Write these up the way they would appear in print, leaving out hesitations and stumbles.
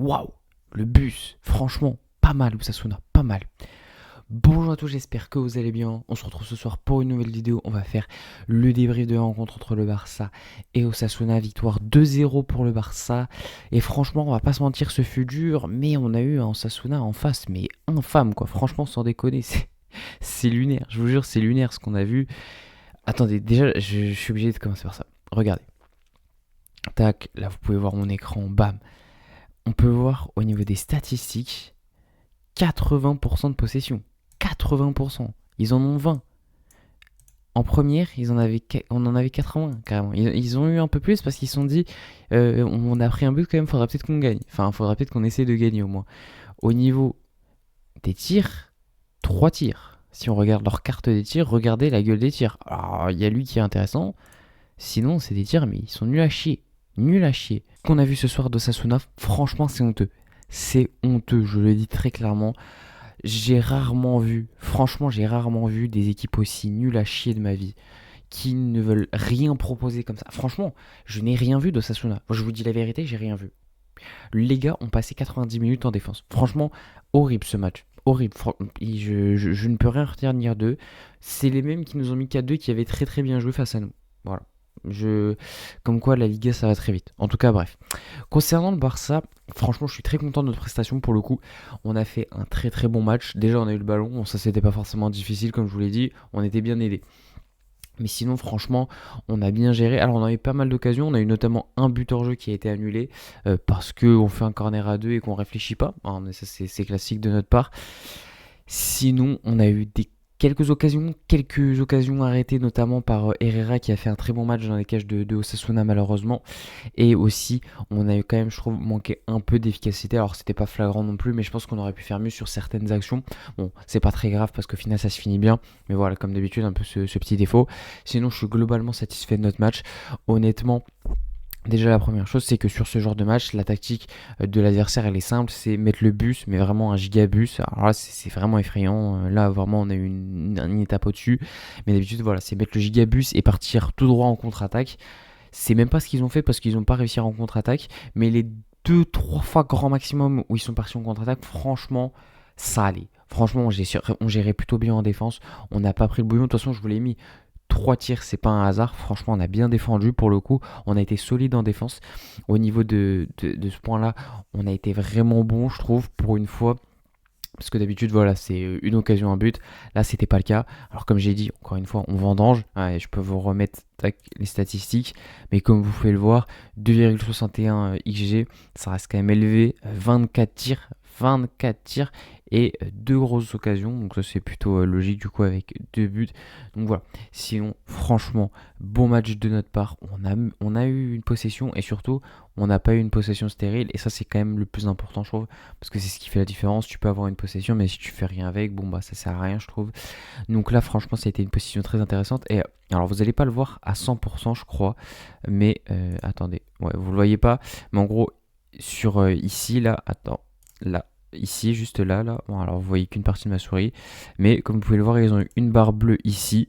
waouh, le bus, franchement, pas mal, Osasuna, pas mal. Bonjour à tous, j'espère que vous allez bien. On se retrouve ce soir pour une nouvelle vidéo. On va faire le débrief de la rencontre entre le Barça et Osasuna. Victoire 2-0 pour le Barça. Et franchement, on va pas se mentir, ce fut dur, mais on a eu un Osasuna en face, mais infâme quoi. Franchement, sans déconner, c'est lunaire. Je vous jure, c'est lunaire ce qu'on a vu. Attendez, déjà, je suis obligé de commencer par ça. Regardez. Tac, là vous pouvez voir mon écran, bam. On peut voir au niveau des statistiques 80% de possession. 80%. Ils en ont 20. En première, on en avait 80 carrément. Ils ont eu un peu plus parce qu'ils se sont dit on a pris un but quand même, faudra peut-être qu'on gagne. Enfin, faudra peut-être qu'on essaie de gagner au moins. Au niveau des tirs, 3 tirs. Si on regarde leur carte des tirs, regardez la gueule des tirs. Alors, il y a lui qui est intéressant. Sinon, c'est des tirs, mais ils sont nuls à chier. Nuls à chier. Ce qu'on a vu ce soir d'Osasuna, franchement, c'est honteux. C'est honteux, je le dis très clairement. Franchement, j'ai rarement vu des équipes aussi nulles à chier de ma vie, qui ne veulent rien proposer comme ça. Franchement, je n'ai rien vu d'Osasuna. Je vous dis la vérité, j'ai rien vu. Les gars ont passé 90 minutes en défense. Franchement, horrible ce match. Horrible. Je ne peux rien retenir d'eux. C'est les mêmes qui nous ont mis 4-2 qui avaient très très bien joué face à nous. Voilà. Comme quoi la Liga ça va très vite. En tout cas, bref. Concernant le Barça, franchement, je suis très content de notre prestation pour le coup. On a fait un très très bon match. Déjà, on a eu le ballon. Bon, ça, c'était pas forcément difficile, comme je vous l'ai dit. On était bien aidés. Mais sinon, franchement, on a bien géré. Alors, on a eu pas mal d'occasions. On a eu notamment un but hors jeu qui a été annulé parce qu'on fait un corner à deux et qu'on réfléchit pas. Ah, mais ça, c'est classique de notre part. Sinon, on a eu quelques occasions arrêtées, notamment par Herrera qui a fait un très bon match dans les cages de Osasuna malheureusement. Et aussi, on a eu quand même, je trouve, manqué un peu d'efficacité. Alors, c'était pas flagrant non plus, mais je pense qu'on aurait pu faire mieux sur certaines actions. Bon, c'est pas très grave parce qu'au final, ça se finit bien. Mais voilà, comme d'habitude, un peu ce petit défaut. Sinon, je suis globalement satisfait de notre match. Honnêtement, déjà la première chose c'est que sur ce genre de match la tactique de l'adversaire elle est simple, c'est mettre le bus mais vraiment un gigabus. Alors là c'est vraiment effrayant, là vraiment on a eu une étape au-dessus, mais d'habitude voilà c'est mettre le gigabus et partir tout droit en contre-attaque. C'est même pas ce qu'ils ont fait parce qu'ils n'ont pas réussi en contre-attaque, mais les 2-3 fois grand maximum où ils sont partis en contre-attaque, franchement ça allait. Franchement on gérait plutôt bien en défense, on n'a pas pris le bouillon, de toute façon je vous l'ai mis. 3 tirs, c'est pas un hasard. Franchement, on a bien défendu pour le coup. On a été solide en défense. Au niveau de ce point-là, on a été vraiment bon, je trouve, pour une fois. Parce que d'habitude, voilà, c'est une occasion, un but. Là, c'était pas le cas. Alors, comme j'ai dit, encore une fois, on vendange. Ouais, je peux vous remettre les statistiques. Mais comme vous pouvez le voir, 2,61 XG, ça reste quand même élevé. 24 tirs et 2 grosses occasions. Donc, ça, c'est plutôt logique du coup avec 2 buts. Donc, voilà. Sinon, franchement, bon match de notre part. On a eu une possession et surtout, on n'a pas eu une possession stérile. Et ça, c'est quand même le plus important, je trouve. Parce que c'est ce qui fait la différence. Tu peux avoir une possession, mais si tu fais rien avec, bon, bah, ça sert à rien, je trouve. Donc là, franchement, ça a été une possession très intéressante. Et alors, vous n'allez pas le voir à 100%, je crois. Mais attendez, ouais, vous le voyez pas. Mais en gros, sur ici, là, attends, là, ici, juste là, là. Bon, alors, vous voyez qu'une partie de ma souris. Mais comme vous pouvez le voir, ils ont eu une barre bleue ici.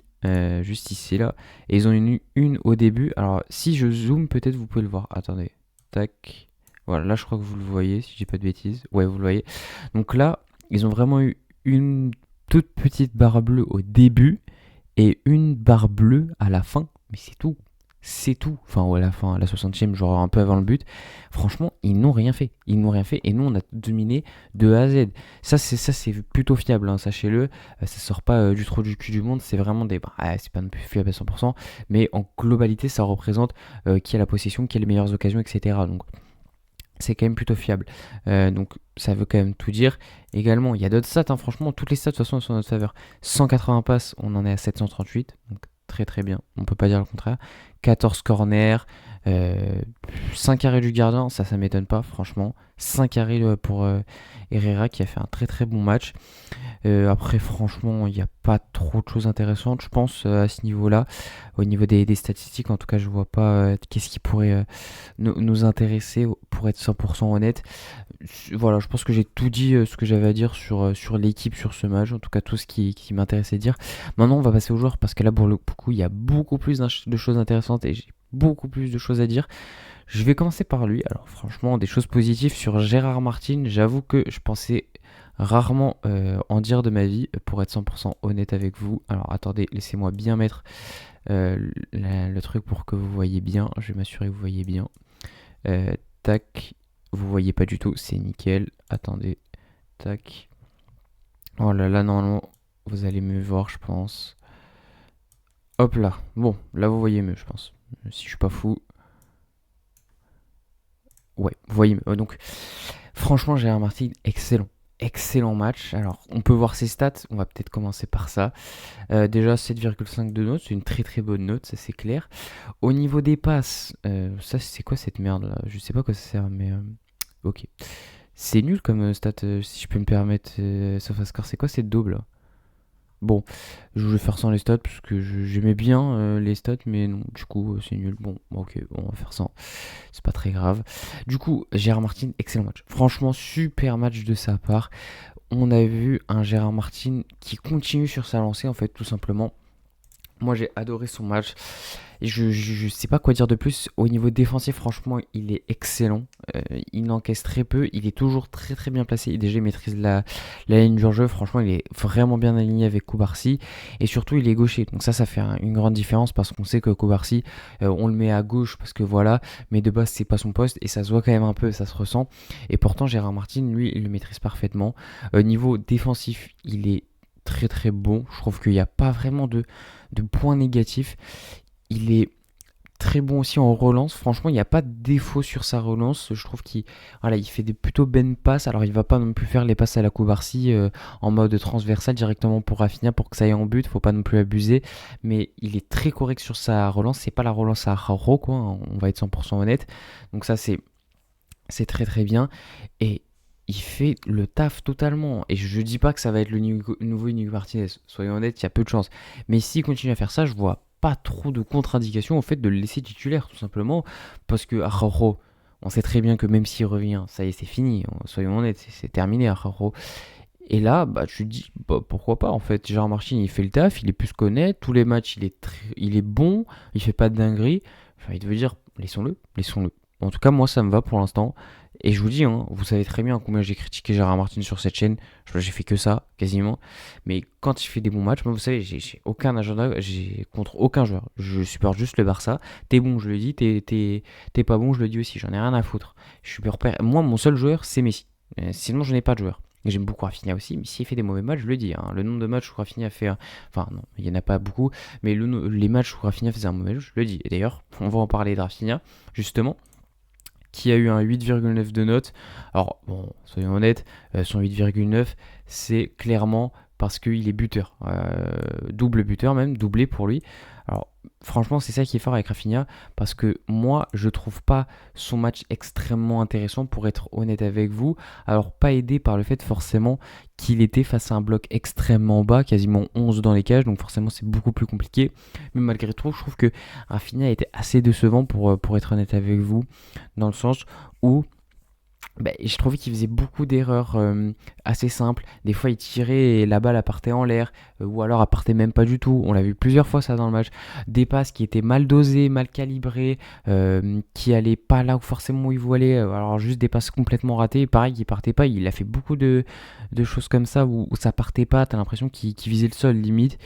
Juste ici, là. Et ils ont eu une au début. Alors, si je zoome, peut-être vous pouvez le voir. Attendez. Tac. Voilà, là, je crois que vous le voyez, si je dis pas de bêtises. Ouais, vous le voyez. Donc là, ils ont vraiment eu une toute petite barre bleue au début et une barre bleue à la fin. Mais c'est tout. C'est tout. Enfin, ou à la fin, à la 60e, genre un peu avant le but. Franchement, ils n'ont rien fait. Ils n'ont rien fait. Et nous, on a dominé de A à Z. Ça, c'est plutôt fiable, hein, sachez-le. Ça sort pas du trou du cul du monde. C'est vraiment des. C'est pas non plus fiable à 100%. Mais en globalité, ça représente qui a la possession, qui a les meilleures occasions, etc. Donc, c'est quand même plutôt fiable. Donc ça veut quand même tout dire. Également, il y a d'autres stats, hein, franchement, toutes les stats de toute façon sont en notre faveur. 180 passes, on en est à 738, donc très très bien, on peut pas dire le contraire. 14 corners, 5 arrêts du gardien, ça m'étonne pas, franchement. 5 arrêts pour Herrera qui a fait un très très bon match. Après, franchement, il n'y a pas trop de choses intéressantes, je pense, à ce niveau-là. Au niveau des statistiques, en tout cas, je vois pas qu'est-ce qui pourrait nous intéresser, pour être 100% honnête. Voilà, je pense que j'ai tout dit ce que j'avais à dire sur l'équipe, sur ce match, en tout cas tout ce qui m'intéressait de dire. Maintenant, on va passer aux joueurs parce que là, pour le coup, il y a beaucoup plus de choses intéressantes et j'ai beaucoup plus de choses à dire. Je vais commencer par lui. Alors franchement, des choses positives sur Gérard Martin. J'avoue que je pensais rarement en dire de ma vie, pour être 100% honnête avec vous. Alors attendez, laissez-moi bien mettre le truc pour que vous voyez bien. Je vais m'assurer que vous voyez bien. Tac, vous voyez pas du tout, c'est nickel. Attendez, tac. Oh là là, normalement, vous allez mieux voir, je pense. Hop là, bon, là vous voyez mieux, je pense. Si je suis pas fou. Ouais, vous voyez mieux. Donc, franchement, Gérard Martin, excellent. Excellent match. Alors, on peut voir ses stats. On va peut-être commencer par ça. Déjà, 7,5 de note. C'est une très très bonne note, ça c'est clair. Au niveau des passes, ça c'est quoi cette merde là? Je sais pas quoi ça sert, mais ok. C'est nul comme stat, si je peux me permettre. SofaScore, c'est quoi cette daube là? Bon, je vais faire sans les stats parce que j'aimais bien les stats, mais non, du coup, c'est nul. Bon, ok, on va faire sans. C'est pas très grave. Du coup, Gérard Martin, excellent match. Franchement, super match de sa part. On a vu un Gérard Martin qui continue sur sa lancée, en fait, tout simplement. Moi, j'ai adoré son match. Et je sais pas quoi dire de plus. Au niveau défensif, franchement, il est excellent. Il encaisse très peu. Il est toujours très très bien placé. Et déjà, il maîtrise la ligne du jeu. Franchement, il est vraiment bien aligné avec Koubarsi. Et surtout, il est gaucher. Donc ça fait une grande différence parce qu'on sait que Koubarsi, on le met à gauche parce que voilà. Mais de base, c'est pas son poste. Et ça se voit quand même un peu, ça se ressent. Et pourtant, Gérard Martin, lui, il le maîtrise parfaitement. Niveau défensif, il est très très bon. Je trouve qu'il n'y a pas vraiment de points négatifs. Il est très bon aussi en relance. Franchement, il n'y a pas de défaut sur sa relance. Je trouve qu'il voilà, il fait des plutôt bonnes passes. Alors, il va pas non plus faire les passes à la Koubarsi en mode transversal directement pour Rafinha pour que ça aille en but. Faut pas non plus abuser. Mais il est très correct sur sa relance. C'est pas la relance à Raro, quoi. On va être 100% honnête. Donc ça, c'est très très bien. Et il fait le taf totalement. Et je dis pas que ça va être le nouveau Inigo Martinez. Soyons honnêtes, il y a peu de chance. Mais s'il continue à faire ça, je vois pas trop de contre-indication au fait de le laisser titulaire, tout simplement. Parce que Araujo, on sait très bien que même s'il revient, ça y est, c'est fini. Soyons honnêtes, c'est terminé, Araujo. Et là, bah, tu te dis, bah, pourquoi pas en fait. Gérard Martin, il fait le taf, il est plus qu'honnête. Tous les matchs, il est bon, il fait pas de dinguerie. Enfin, il veut dire, laissons-le, laissons-le. En tout cas, moi, ça me va pour l'instant. Et je vous dis, hein, vous savez très bien combien j'ai critiqué Gérard Martin sur cette chaîne. J'ai fait que ça, quasiment. Mais quand il fait des bons matchs, moi, vous savez, j'ai aucun agenda, j'ai contre aucun joueur. Je supporte juste le Barça. T'es bon, je le dis. T'es pas bon, je le dis aussi. J'en ai rien à foutre. Je suis repère. Moi, mon seul joueur, c'est Messi. Sinon, je n'ai pas de joueur. J'aime beaucoup Rafinha aussi, mais s'il fait des mauvais matchs, je le dis. Hein. Le nombre de matchs où Rafinha fait. Enfin, non, il n'y en a pas beaucoup, mais les matchs où Rafinha faisait un mauvais match, je le dis. Et d'ailleurs, on va en parler de Rafinha, justement, qui a eu un 8,9 de note. Alors, bon, soyons honnêtes, son 8,9, c'est clairement parce qu'il est buteur. Double buteur même, doublé pour lui. Alors, franchement, c'est ça qui est fort avec Rafinha, parce que moi, je trouve pas son match extrêmement intéressant, pour être honnête avec vous. Alors, pas aidé par le fait forcément qu'il était face à un bloc extrêmement bas, quasiment 11 dans les cages, donc forcément c'est beaucoup plus compliqué. Mais malgré tout, je trouve que Rafinha était assez décevant pour être honnête avec vous, dans le sens où je trouvais qu'il faisait beaucoup d'erreurs assez simples. Des fois, il tirait et la balle partait en l'air, ou alors elle partait même pas du tout. On l'a vu plusieurs fois ça dans le match. Des passes qui étaient mal dosées, mal calibrées, qui allaient pas là où forcément il voulait. Alors juste des passes complètement ratées. Pareil, qui partait pas. Il a fait beaucoup de choses comme ça où ça partait pas. T'as l'impression qu'il visait le sol limite.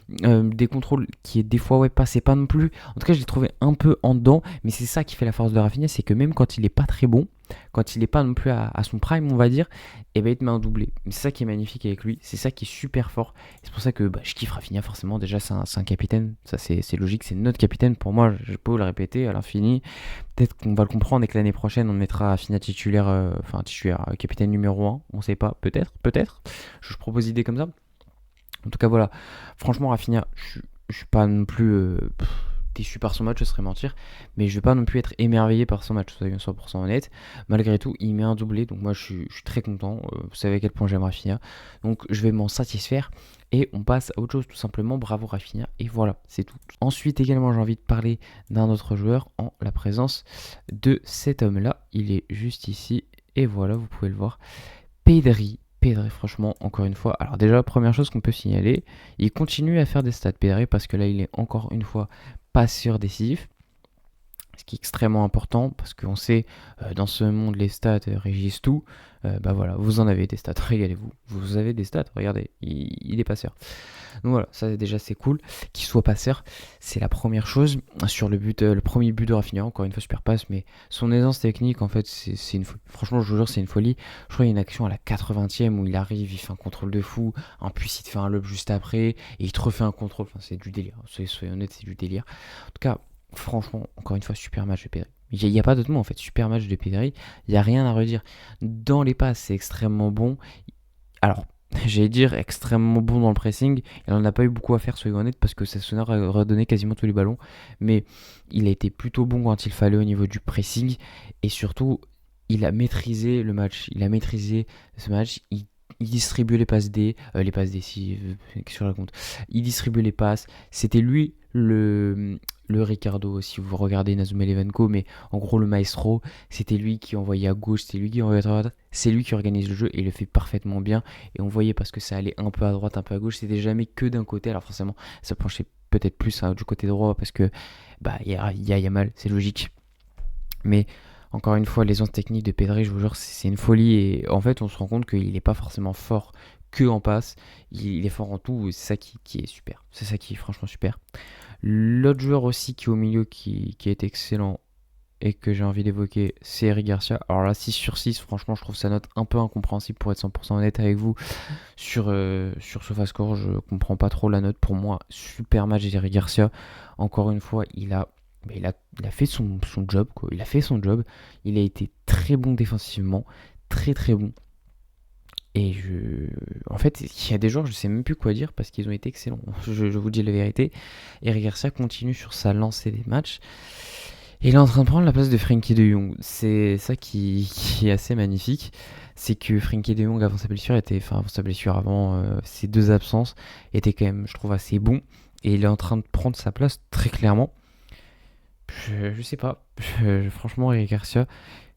Des contrôles qui des fois passaient pas non plus. En tout cas, je l'ai trouvé un peu en dedans, mais c'est ça qui fait la force de Rafinha, c'est que même quand il est pas très bon, quand il est pas non plus à son prime, on va dire, et il te met un doublé. C'est ça qui est magnifique avec lui, c'est ça qui est super fort. Et c'est pour ça que je kiffe Rafinha forcément. Déjà, c'est un capitaine, ça c'est logique, c'est notre capitaine pour moi. Je peux le répéter à l'infini. Peut-être qu'on va le comprendre et que l'année prochaine on mettra Rafinha titulaire, capitaine numéro 1, on sait pas, peut-être. Je propose idée comme ça. En tout cas, voilà. Franchement, Rafinha, je suis pas non plus déçu par son match, ce serait mentir. Mais je vais pas non plus être émerveillé par son match, soyons 100% honnête. Malgré tout, il met un doublé, donc moi je suis très content. Vous savez à quel point j'aime Rafinha. Donc je vais m'en satisfaire. Et on passe à autre chose, tout simplement. Bravo Rafinha. Et voilà, c'est tout. Ensuite, également, j'ai envie de parler d'un autre joueur en la présence de cet homme-là. Il est juste ici. Et voilà, vous pouvez le voir. Pedri, franchement, encore une fois. Alors déjà, première chose qu'on peut signaler, il continue à faire des stats Pedri parce que là, il est encore une fois pas sûr décisif. ce qui est extrêmement important parce qu'on sait, dans ce monde, les stats régissent tout. Bah voilà, vous en avez des stats, régalez-vous. Vous avez des stats, regardez, il est passeur. Donc voilà, ça déjà c'est cool. Qu'il soit passeur, c'est la première chose. Sur le but, le premier but de Rafinha, encore une fois super passe, mais son aisance technique, en fait, c'est une folie. Franchement, je vous jure, c'est une folie. Je crois qu'il y a une action à la 80e où il arrive, il fait un contrôle de fou. En plus, il te fait un lob juste après et il te refait un contrôle. Enfin, c'est du délire. Soyez honnête, c'est du délire. En tout cas, franchement, encore une fois, super match de Pedri. Il n'y a pas d'autre mot en fait, super match de Pedri. Il n'y a rien à redire. Dans les passes, c'est extrêmement bon. Alors, j'allais dire extrêmement bon dans le pressing. Il n'en a pas eu beaucoup à faire, soyons honnêtes, parce que Sassuolo a redonné quasiment tous les ballons. Mais il a été plutôt bon quand il fallait au niveau du pressing. Et surtout, il a maîtrisé le match. Il a maîtrisé ce match. Il distribue les passes D, si, sur la compte. Il distribue les passes. C'était lui le Ricardo, si vous regardez Nazuma Levenko, mais en gros le maestro, c'était lui qui envoyait à gauche, c'était lui qui envoyait à droite, c'est lui qui organise le jeu et il le fait parfaitement bien. Et on voyait parce que ça allait un peu à droite, un peu à gauche, c'était jamais que d'un côté. Alors forcément, ça penchait peut-être plus du côté droit parce que bah il y a Yamal, c'est logique. Mais encore une fois, les ondes techniques de Pedri, je vous jure, c'est une folie. Et en fait, on se rend compte qu'il n'est pas forcément fort que en passe. Il est fort en tout. Et c'est ça qui est super. C'est ça qui est franchement super. L'autre joueur aussi qui est au milieu qui est excellent et que j'ai envie d'évoquer, c'est Eric Garcia. Alors là, 6 sur 6, franchement, je trouve sa note un peu incompréhensible pour être 100% honnête avec vous. Sur SofaScore, je comprends pas trop la note. Pour moi, super match d'Eric Garcia. Encore une fois, il a fait son job, quoi. Il a fait son job. Il a été très bon défensivement. Très très bon. Et en fait, il y a des joueurs, je sais même plus quoi dire parce qu'ils ont été excellents. Je vous dis la vérité. Eric Garcia continue sur sa lancée des matchs. Et il est en train de prendre la place de Frenkie de Jong. C'est ça qui est assez magnifique. C'est que Frenkie de Jong, avant sa blessure, avant ses deux absences, était quand même, je trouve, assez bon. Et il est en train de prendre sa place très clairement. Je sais pas. Franchement, Eric Garcia,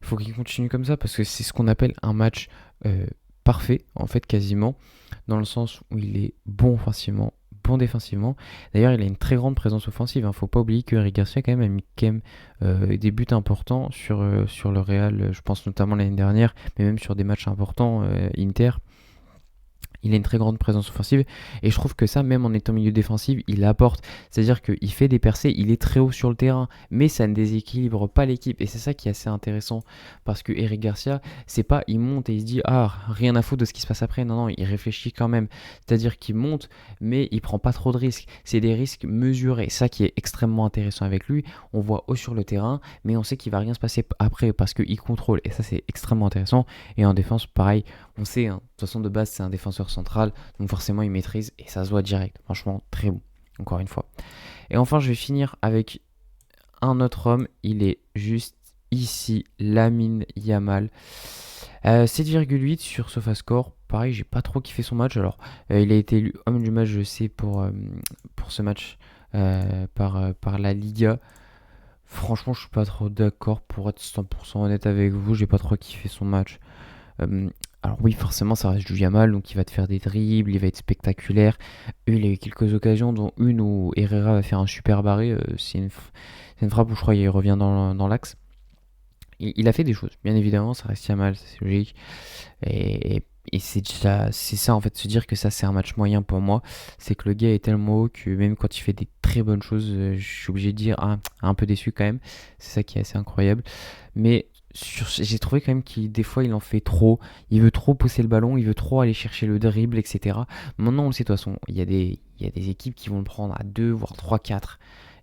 il faut qu'il continue comme ça parce que c'est ce qu'on appelle un match parfait, en fait, quasiment, dans le sens où il est bon offensivement, bon défensivement. D'ailleurs, il a une très grande présence offensive. Faut pas oublier que Eric Garcia, quand même, a mis des buts importants sur le Real. Je pense notamment l'année dernière, mais même sur des matchs importants, Inter. Il a une très grande présence offensive et je trouve que ça, même en étant milieu défensif, il apporte. C'est-à-dire qu'il fait des percées, il est très haut sur le terrain, mais ça ne déséquilibre pas l'équipe. Et c'est ça qui est assez intéressant parce que Eric Garcia, c'est pas il monte et il se dit ah rien à foutre de ce qui se passe après. Non, non, il réfléchit quand même. C'est-à-dire qu'il monte, mais il prend pas trop de risques. C'est des risques mesurés. Ça qui est extrêmement intéressant avec lui. On voit haut sur le terrain, mais on sait qu'il va rien se passer après parce qu'il contrôle. Et ça, c'est extrêmement intéressant. Et en défense, pareil, on sait, de toute façon, de base, c'est un défenseur central, donc forcément, il maîtrise et ça se voit direct. Franchement, très bon, encore une fois. Et enfin, je vais finir avec un autre homme. Il est juste ici, Lamine Yamal. 7,8 sur SofaScore. Pareil, j'ai pas trop kiffé son match. Alors, il a été élu homme du match, je sais, pour ce match par la Liga. Franchement, je suis pas trop d'accord pour être 100% honnête avec vous. J'ai pas trop kiffé son match. Alors oui, forcément, ça reste du Yamal, donc il va te faire des dribbles, il va être spectaculaire. Il a eu quelques occasions, dont une où Herrera va faire un super barré. C'est une frappe où je crois qu'il revient dans l'axe. Il a fait des choses, bien évidemment, ça reste Yamal, c'est logique. Et c'est ça en fait, se dire que ça c'est un match moyen pour moi, c'est que le gars est tellement haut que même quand il fait des très bonnes choses, je suis obligé de dire un peu déçu quand même. C'est ça qui est assez incroyable. Mais j'ai trouvé quand même qu'il des fois il en fait trop, il veut trop pousser le ballon, il veut trop aller chercher le dribble, etc. Maintenant on le sait de toute façon, il y a des équipes qui vont le prendre à 2 voire 3 4.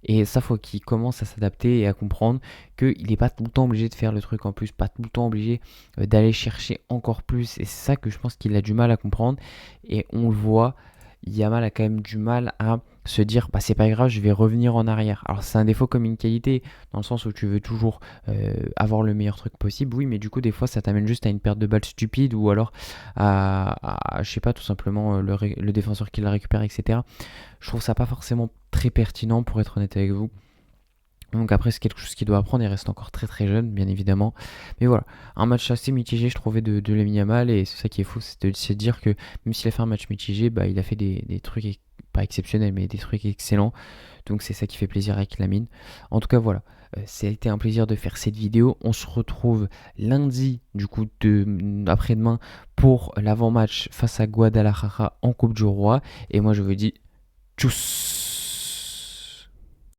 Et ça, faut qu'il commence à s'adapter et à comprendre qu'il n'est pas tout le temps obligé de faire le truc en plus, pas tout le temps obligé d'aller chercher encore plus. Et c'est ça que je pense qu'il a du mal à comprendre. Et on le voit, Yamal a quand même du mal à se dire bah c'est pas grave, je vais revenir en arrière. Alors c'est un défaut comme une qualité, dans le sens où tu veux toujours avoir le meilleur truc possible, oui, mais du coup des fois ça t'amène juste à une perte de balle stupide ou alors je sais pas, tout simplement le défenseur qui la récupère, etc. Je trouve ça pas forcément très pertinent pour être honnête avec vous. Donc après c'est quelque chose qu'il doit apprendre, il reste encore très très jeune bien évidemment. Mais voilà, un match assez mitigé je trouvais de Lamine Yamal et c'est ça qui est fou, c'est de dire que même s'il a fait un match mitigé, bah, il a fait des trucs pas exceptionnels mais des trucs excellents. Donc c'est ça qui fait plaisir avec Lamine. En tout cas voilà, Ça a été un plaisir de faire cette vidéo. On se retrouve lundi, du coup, après-demain, pour l'avant-match face à Guadalajara en Coupe du Roi. Et moi, je vous dis tchuss.